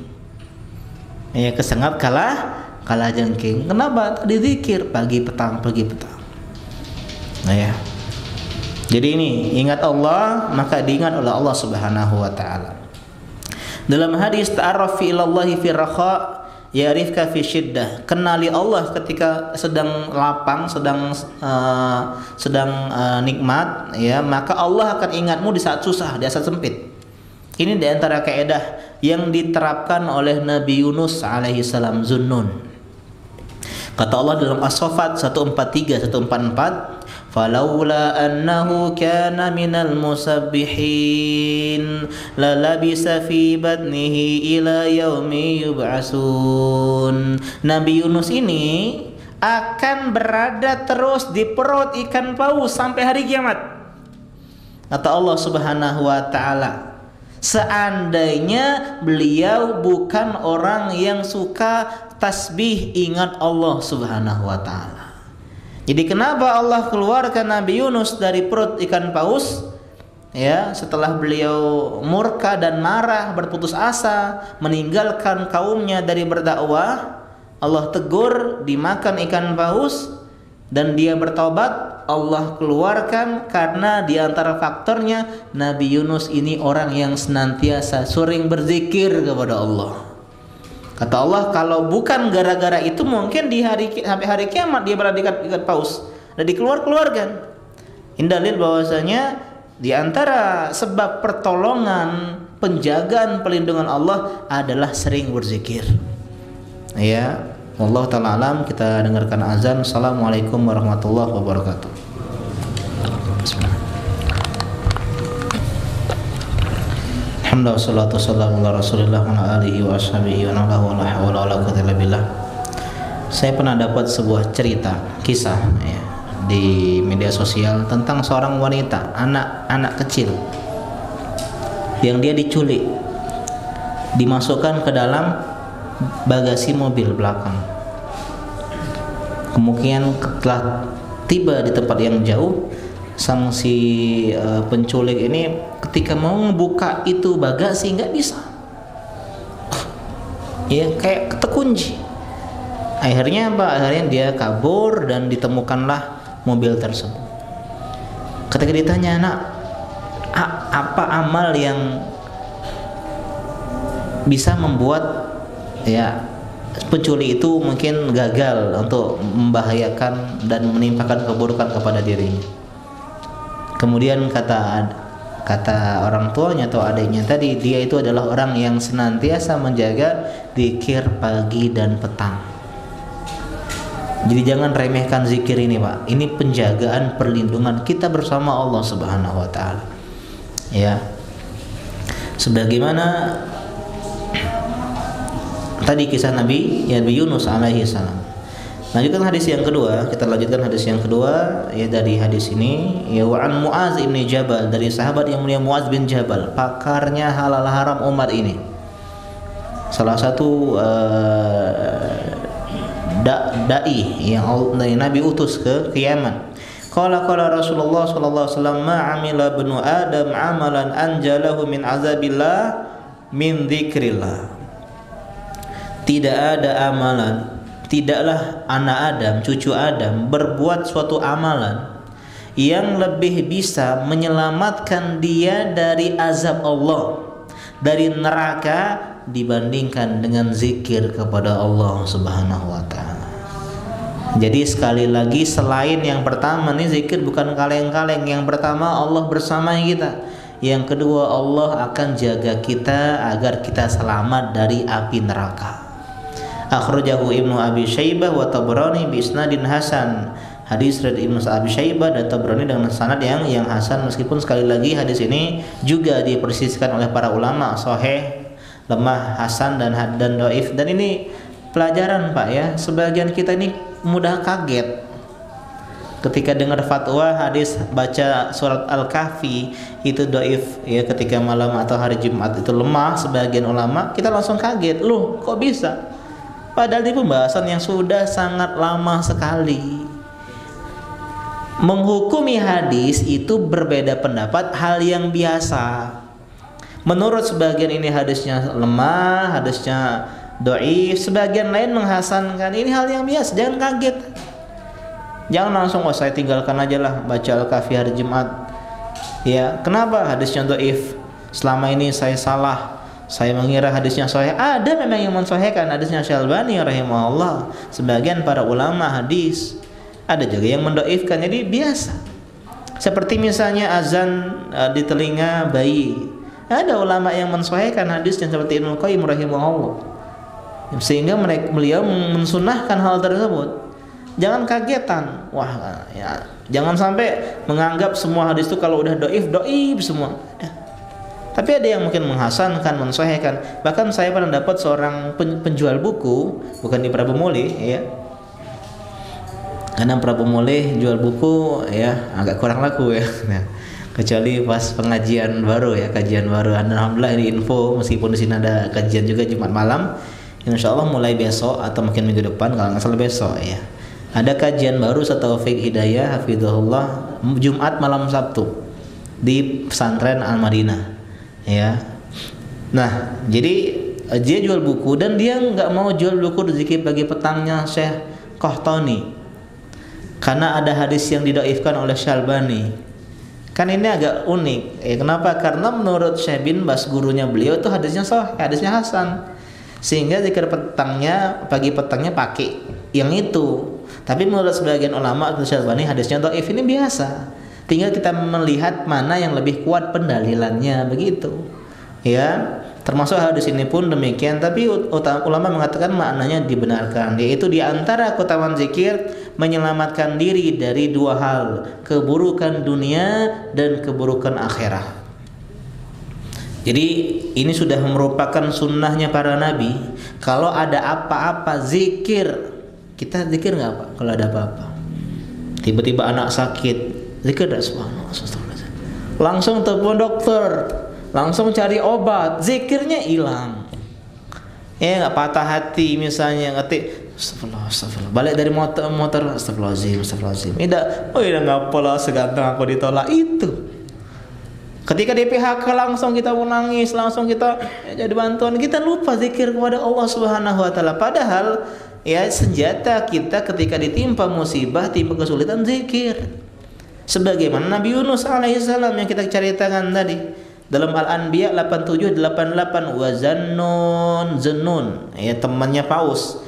Ya, kesengat kala jengking. Kenapa? Tadi zikir pagi petang. Nah ya. Jadi ini ingat Allah, maka diingat oleh Allah Subhanahu wa taala. Dalam hadis ta'arraf ilallahi fi raha ya'rifka fi syiddah. Kenali Allah ketika sedang lapang, sedang nikmat ya, maka Allah akan ingatmu di saat susah, di saat sempit. Ini di antara kaidah yang diterapkan oleh Nabi Yunus alaihi salam Zunnun. Kata Allah dalam As-Saffat 143 144, falaula annahu kana minal musabbihin lalabisa fi batnihi ila yaumi yub'atsun. Nabi Yunus ini akan berada terus di perut ikan paus sampai hari kiamat. Kata Allah Subhanahu wa taala, seandainya beliau bukan orang yang suka tasbih, ingat Allah Subhanahu wa taala. Jadi kenapa Allah keluarkan Nabi Yunus dari perut ikan paus? Ya, setelah beliau murka dan marah, berputus asa, meninggalkan kaumnya dari berdakwah, Allah tegur, dimakan ikan paus, dan dia bertobat, Allah keluarkan karena diantara faktornya Nabi Yunus ini orang yang senantiasa sering berzikir kepada Allah. Kata Allah, kalau bukan gara-gara itu mungkin sampai hari kiamat dia berada di ikan paus dan dikeluarkan. Ini dalil bahwasanya diantara sebab pertolongan, penjagaan, perlindungan Allah adalah sering berzikir. Ya, wallahu ta'ala alam. Kita dengarkan azan. Assalamualaikum warahmatullahi wabarakatuh. Alhamdulillah, wassalatu wassalamu ala Rasulillah wa ala alihi wa ashabihi wa ala wala hawla wala quwwata illa billah. Saya pernah dapat sebuah cerita, kisah ya, di media sosial tentang seorang wanita, anak kecil yang dia diculik, dimasukkan ke dalam bagasi mobil belakang. Kemudian setelah tiba di tempat yang jauh, sang si penculik ini ketika mau membuka itu bagasi nggak bisa, ya kayak terkunci. Akhirnya dia kabur dan ditemukanlah mobil tersebut. Ketika ditanya, nak, apa amal yang bisa membuat ya penculik itu mungkin gagal untuk membahayakan dan menimpakan keburukan kepada dirinya. Kemudian kata orang tuanya atau adiknya tadi, dia itu adalah orang yang senantiasa menjaga zikir pagi dan petang. Jadi jangan remehkan zikir ini, Pak. Ini penjagaan, perlindungan kita bersama Allah Subhanahu wa taala. Ya. Sebagaimana tadi kisah Nabi Yunus alaihi salam. Lanjutkan hadis yang kedua, kita lanjutkan hadis yang kedua ya, dari hadis ini ya, wa an Muaz bin Jabal, dari sahabat yang mulia Muaz bin Jabal, pakarnya halal haram umat ini. Salah satu dai yang Nabi utus ke Yaman. Qala Rasulullah sallallahu alaihi wasallam, ma amila ibnu adam amalan anjalahu min azabillah min dzikrillah. Tidaklah anak Adam, cucu Adam berbuat suatu amalan yang lebih bisa menyelamatkan dia dari azab Allah, dari neraka, dibandingkan dengan zikir kepada Allah Subhanahu wa taala. Jadi sekali lagi, selain yang pertama nih, zikir bukan kaleng-kaleng. Yang pertama, Allah bersama kita. Yang kedua, Allah akan jaga kita agar kita selamat dari api neraka. Akhrajahu Ibnu Abi Syaibah wa Tabrani bi isnadin hasan. Hadis riwayat Ibnu Abi Syaibah dan Tabrani dengan sanad yang hasan, meskipun sekali lagi hadis ini juga dipersisihkan oleh para ulama sahih, lemah, hasan dan dhaif. Dan ini pelajaran, Pak ya. Sebagian kita ini mudah kaget ketika dengar fatwa hadis baca surat Al-Kahfi itu dhaif ya, ketika malam atau hari Jumat itu lemah. Sebagian ulama kita langsung kaget, loh kok bisa? Padahal ini pembahasan yang sudah sangat lama sekali. Menghukumi hadis itu berbeda pendapat, hal yang biasa. Menurut sebagian ini hadisnya lemah, hadisnya dhaif, sebagian lain menghasankan. Ini hal yang biasa, jangan kaget. Jangan langsung, oh saya tinggalkan aja lah baca Al-Kahfi hari Jumat. Ya, kenapa hadisnya dhaif? Selama ini saya salah, saya mengira hadisnya sahih. Ada memang yang mensahihkan hadisnya, Syalbani rahimahullah, sebagian para ulama hadis. Ada juga yang mendoifkan. Jadi biasa. Seperti misalnya azan di telinga bayi. Ada ulama yang mensahihkan hadisnya seperti Ibnu Qayyim rahimahullah. Sehingga beliau mensunahkan hal tersebut. jangan kagetan. Wah, ya, jangan sampai menganggap semua hadis itu kalau udah doif semua. Ya. Tapi ada yang mungkin menghasankan, mensahihkan. Bahkan saya pernah dapat seorang penjual buku, bukan di Prabu Muli, ya. Karena Prabu Muli jual buku ya agak kurang laku ya. Nah, kecuali pas pengajian baru ya, kajian baru. Alhamdulillah ini info, meskipun di sini ada kajian juga Jumat malam. Insya Allah mulai besok atau mungkin minggu depan kalau nggak salah besok ya. Ada kajian baru Taufik Hidayah hafizahullah Jumat malam Sabtu di pesantren Al Madinah. Ya, nah jadi dia jual buku dan dia nggak mau jual buku zikir pagi petangnya Syekh Qahtani karena ada hadis yang didoifkan oleh Syalbani. Kan ini agak unik. Kenapa? Karena menurut Syekh bin Bas gurunya beliau itu hadisnya sahih, hadisnya hasan, sehingga zikir petangnya pagi petangnya pakai yang itu. Tapi menurut sebagian ulama Syalbani hadisnya dhaif. Ini biasa. Tinggal kita melihat mana yang lebih kuat pendalilannya begitu. Ya, termasuk hadis ini pun demikian. Tapi ulama mengatakan maknanya dibenarkan. Yaitu di antara keutamaan zikir menyelamatkan diri dari dua hal, keburukan dunia dan keburukan akhirat. Jadi ini sudah merupakan sunnahnya para nabi. Kalau ada apa-apa zikir, kita zikir nggak Pak? Kalau ada apa-apa, tiba-tiba anak sakit, zikir dah subhanallah, langsung telepon dokter, langsung cari obat, zikirnya hilang. Nggak patah hati misalnya ngetik astagfirullah, balik dari motor astagfirullahaladzim, tidak, udah ngapalah seganteng aku ditolak itu. Ketika di PHK langsung kita menangis, langsung kita jadi bantuan, kita lupa zikir kepada Allah Subhanahu Wa Taala. Padahal ya senjata kita ketika ditimpa musibah, timpa kesulitan, zikir. Sebagaimana Nabi Yunus alaihissalam yang kita ceritakan tadi dalam Al-Anbiya 87-88, wa Zannun, ya temannya Paus.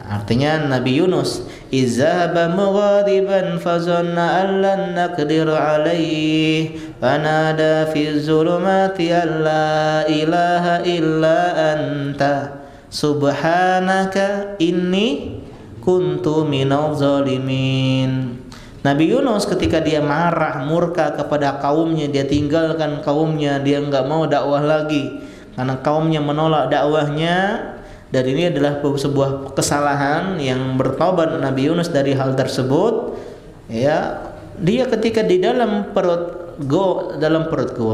Artinya Nabi Yunus, izhaba mughadiban fazanna an lan naqdir alaihi fanada fi zulumati alla ilaha illa anta subhanaka inni kuntu minadh zalimin. Nabi Yunus ketika dia marah, murka kepada kaumnya, dia tinggalkan kaumnya, dia enggak mau dakwah lagi karena kaumnya menolak dakwahnya. Dan ini adalah sebuah kesalahan yang bertobat Nabi Yunus dari hal tersebut. Ya, dia ketika di dalam perut gua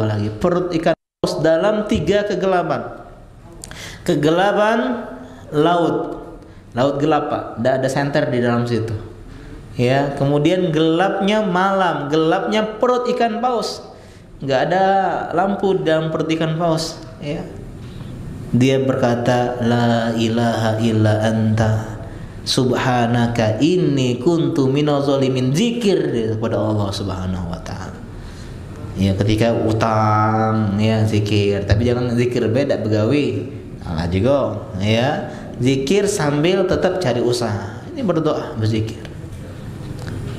lagi, perut ikan paus dalam 3 kegelapan. Kegelapan laut gelap Pak, tidak ada senter di dalam situ. Ya, kemudian gelapnya malam, gelapnya perut ikan paus, nggak ada lampu dalam perut ikan paus. Ya, dia berkata la ilaha illa anta subhanaka inni kuntu minadh zalimin, zikir kepada Allah Subhanahu Wa Taala. Ya, ketika utang ya zikir, tapi jangan zikir beda begawi Allah juga ya, zikir sambil tetap cari usaha. Ini berdoa, berzikir.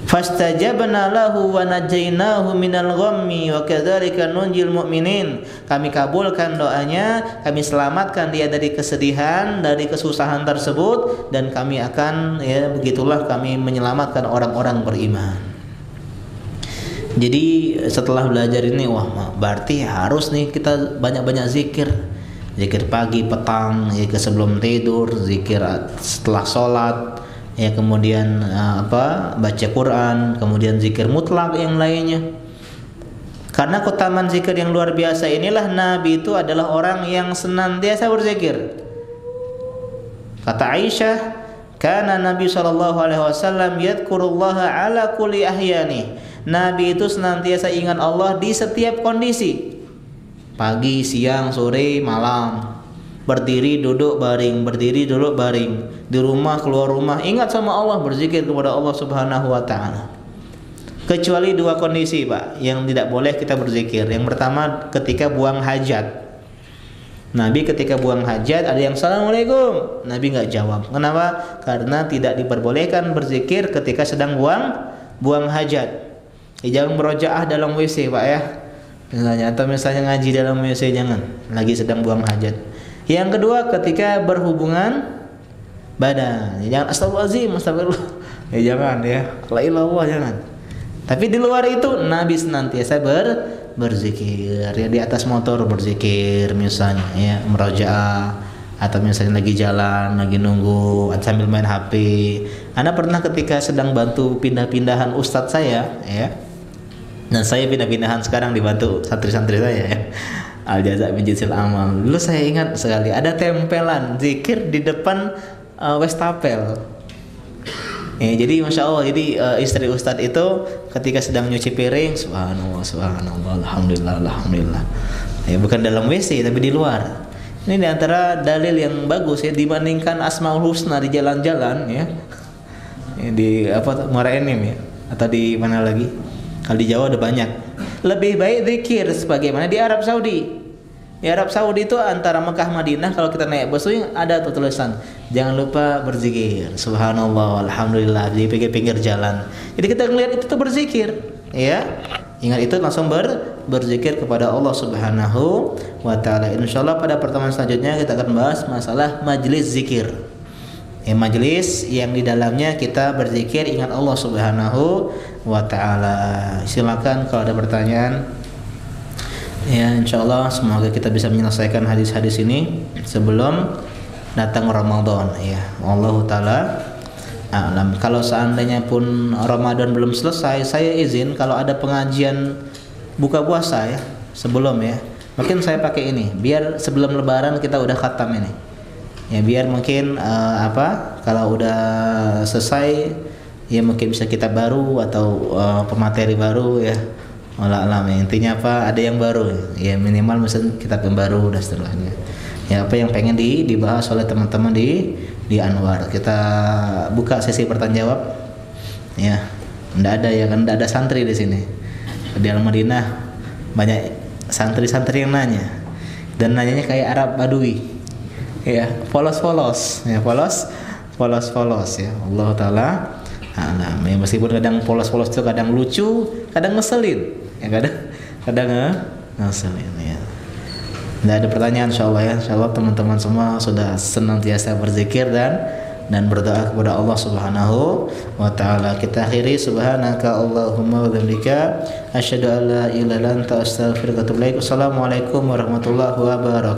Fastajabna lahu wa najainahu minal ghammi wa kadzalika nunjil mu'minin. Kami kabulkan doanya, kami selamatkan dia dari kesedihan, dari kesusahan tersebut, dan kami akan ya begitulah kami menyelamatkan orang-orang beriman. Jadi setelah belajar ini, wah berarti harus nih kita banyak-banyak zikir. Zikir pagi, petang, zikir sebelum tidur, zikir setelah sholat, ya kemudian baca Quran, kemudian zikir mutlak yang lainnya. Karena keutamaan zikir yang luar biasa inilah Nabi itu adalah orang yang senantiasa berzikir. Kata Aisyah, kana Nabi SAW yadhkurullaha ala kulli ahyani. Nabi itu senantiasa ingat Allah di setiap kondisi. Pagi, siang, sore, malam. Berdiri, duduk, baring, berdiri, duduk, baring. Di rumah, keluar rumah, ingat sama Allah, berzikir kepada Allah Subhanahu Wa Taala. Kecuali 2 kondisi Pak yang tidak boleh kita berzikir. Yang pertama ketika buang hajat. Nabi ketika buang hajat ada yang assalamualaikum, Nabi nggak jawab. Kenapa? Karena tidak diperbolehkan berzikir ketika sedang buang hajat. Jangan merojaah dalam WC Pak ya. Atau misalnya ngaji dalam WC, jangan. Lagi sedang buang hajat. Yang kedua ketika berhubungan badan. Jangan astagfirullahaladzim, astagfirullah. Ya jangan ya. La ilallah jangan. Tapi di luar itu Nabi senantiasa berzikir. Ya di atas motor berzikir misalnya ya, merajaah, atau misalnya lagi jalan, lagi nunggu sambil main HP. Anda pernah ketika sedang bantu pindah-pindahan ustadz saya ya. Dan saya pindah-pindahan sekarang dibantu santri-santri saya ya. Al jaza min jinsil amal. Dulu saya ingat sekali ada tempelan zikir di depan wastafel. Ya, jadi masya Allah, jadi istri ustadz itu ketika sedang nyuci piring, subhanallah, subhanallah, alhamdulillah, alhamdulillah. Ya, bukan dalam WC tapi di luar. Ini diantara dalil yang bagus ya dibandingkan Asmaul Husna di jalan-jalan ya. Di apa Muara Enim ya, atau di mana lagi? Kalau di Jawa ada banyak. Lebih baik zikir sebagaimana di Arab Saudi. Di Arab Saudi itu antara Mekah Madinah, kalau kita naik bus itu ada tulisan jangan lupa berzikir, subhanallah, alhamdulillah di pinggir-pinggir jalan. Jadi kita ngelihat itu tuh berzikir, ya. Ingat itu langsung berzikir kepada Allah Subhanahu wa taala. Insyaallah pada pertemuan selanjutnya kita akan bahas masalah majelis zikir. Ya, majelis yang di dalamnya kita berzikir ingat Allah Subhanahu wa taala. Silakan kalau ada pertanyaan. Ya, insyaallah semoga kita bisa menyelesaikan hadis-hadis ini sebelum datang Ramadan ya. Allah taala alam. Kalau seandainya pun Ramadan belum selesai, saya izin kalau ada pengajian buka puasa ya sebelum ya. Mungkin saya pakai ini biar sebelum lebaran kita udah khatam ini. Ya biar mungkin kalau udah selesai ya mungkin bisa kita baru atau pemateri baru ya. Allah alam ya. Intinya apa? Ada yang baru ya, minimal misalnya kitab yang baru dan seterusnya. Ya apa yang pengen dibahas oleh teman-teman di Anwar. Kita buka sesi pertanyaan jawab. Ya. Enggak ada ya kan, enggak ada santri di sini. Di Al-Madinah banyak santri-santri yang nanya. Dan nanyanya kayak Arab Badui. Ya, polos-polos. Ya, polos ya. Allah taala alam. Ya meskipun kadang polos-polos itu kadang lucu, kadang ngeselin. Ya kadang ngeselin ya. Tidak ada pertanyaan insyaallah ya. Insyaallah teman-teman semua sudah senantiasa berzikir dan berdoa kepada Allah Subhanahu wa taala. Kita akhiri subhanaka Allahumma wa bihamdika asyhadu an la ilaha illa anta astaghfiruka wa atubu ilaik. Wassalamualaikum warahmatullahi wabarakatuh.